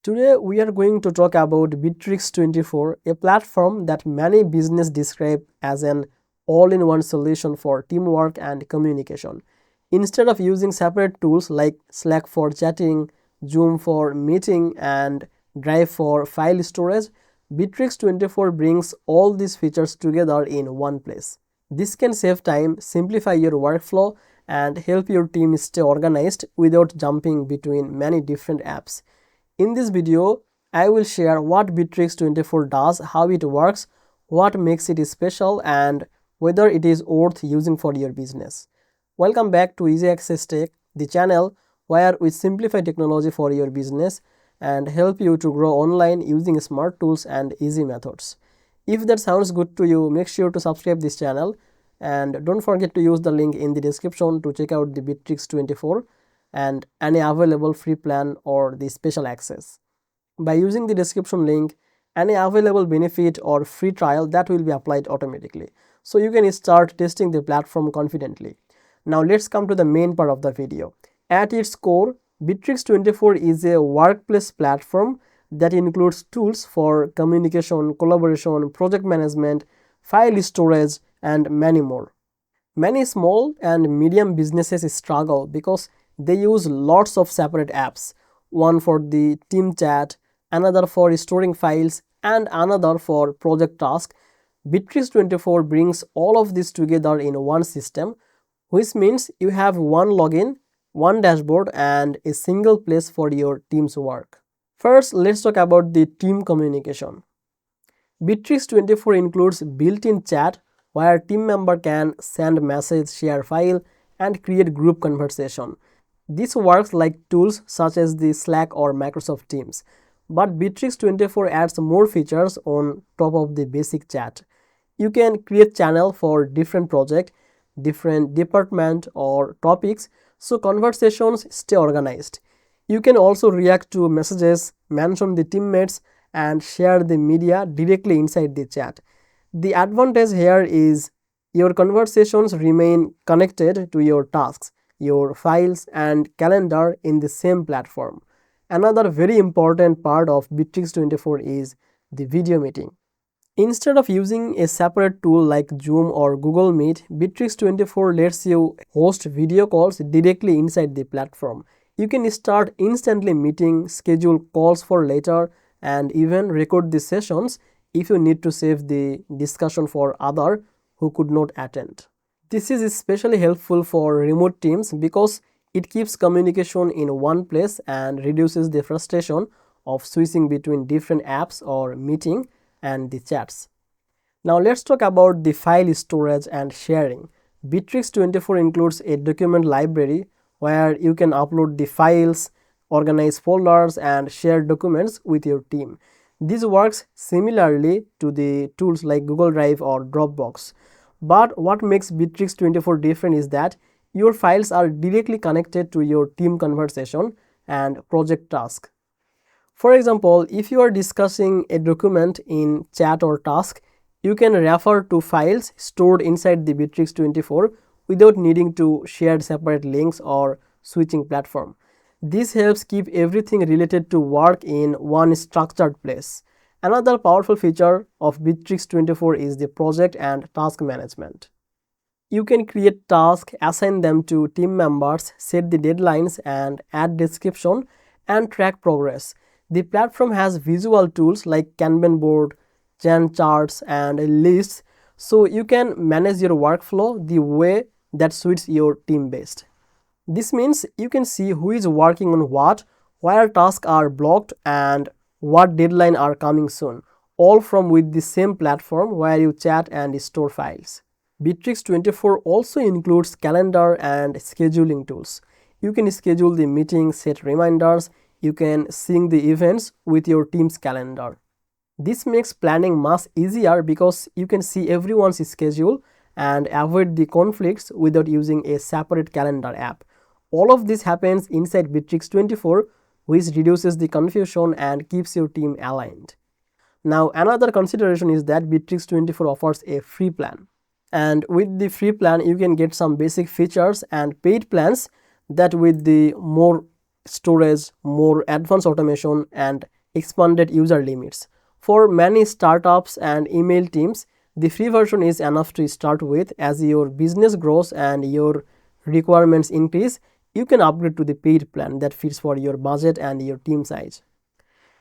Today we are going to talk about Bitrix24, a platform that many businesses describe as an all-in-one solution for teamwork and communication. Instead of using separate tools like Slack for chatting, Zoom for meeting, and Drive for file storage, Bitrix24 brings all these features together in one place. This can save time, simplify your workflow, and help your team stay organized without jumping between many different apps. In this video, I will share what Bitrix24 does, how it works, what makes it special, and whether it is worth using for your business. Welcome back to Easy Access Tech, the channel where we simplify technology for your business and help you to grow online using smart tools and easy methods. If that sounds good to you, make sure to subscribe this channel and don't forget to use the link in the description to check out the Bitrix24 and any available free plan or the special access. By using the description link, any available benefit or free trial that will be applied automatically. So you can start testing the platform confidently. Now let's come to the main part of the video. At its core, Bitrix24 is a workplace platform that includes tools for communication, collaboration, project management, file storage, and many more. Many small and medium businesses struggle because they use lots of separate apps, one for the team chat, another for storing files, and another for project tasks. Bitrix24 brings all of this together in one system, which means you have one login, one dashboard, and a single place for your team's work. First, let's talk about the team communication. Bitrix24 includes built-in chat where team member can send message, share file, and create group conversation. This works like tools such as the Slack or Microsoft Teams. But Bitrix24 adds more features on top of the basic chat. You can create channel for different project, different department or topics, so conversations stay organized. You can also react to messages, mention the teammates, and share the media directly inside the chat. The advantage here is your conversations remain connected to your tasks, your files, and calendar in the same platform. Another very important part of Bitrix24 is the video meeting. Instead of using a separate tool like Zoom or Google Meet, Bitrix24 lets you host video calls directly inside the platform. You can start instantly meeting, schedule calls for later, and even record the sessions if you need to save the discussion for others who could not attend. This is especially helpful for remote teams because it keeps communication in one place and reduces the frustration of switching between different apps or meeting and the chats. Now let's talk about the file storage and sharing. Bitrix24 includes a document library where you can upload the files, organize folders, and share documents with your team. This works similarly to the tools like Google Drive or Dropbox. But what makes Bitrix24 different is that your files are directly connected to your team conversation and project task. For example, if you are discussing a document in chat or task, you can refer to files stored inside the Bitrix24 without needing to share separate links or switching platform. This helps keep everything related to work in one structured place. Another powerful feature of Bitrix24 is the project and task management. You can create tasks, assign them to team members, set the deadlines, and add description and track progress. The platform has visual tools like Kanban board, Gantt charts, and lists, so you can manage your workflow the way that suits your team best. This means you can see who is working on what, where tasks are blocked, and what deadline are coming soon, all from with the same platform where you chat and store files. Bitrix24 also includes calendar and scheduling tools. You can schedule the meetings, set reminders, you can sync the events with your team's calendar. This makes planning much easier because you can see everyone's schedule and avoid the conflicts without using a separate calendar app. All of this happens inside Bitrix24, which reduces the confusion and keeps your team aligned. Now, another consideration is that Bitrix24 offers a free plan. And with the free plan, you can get some basic features and paid plans that with the more storage, more advanced automation, and expanded user limits. For many startups and email teams, the free version is enough to start with. As your business grows and your requirements increase, you can upgrade to the paid plan that fits for your budget and your team size.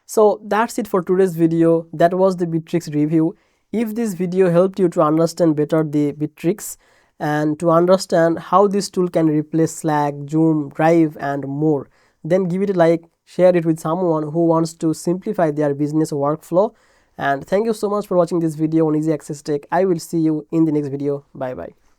So that's it for today's video. That was the Bitrix review. If this video helped you to understand better the Bitrix and to understand how this tool can replace Slack, Zoom, Drive, and more, then give it a like, share it with someone who wants to simplify their business workflow. And thank you so much for watching this video on Easy Access Tech. I will see you in the next video. Bye bye.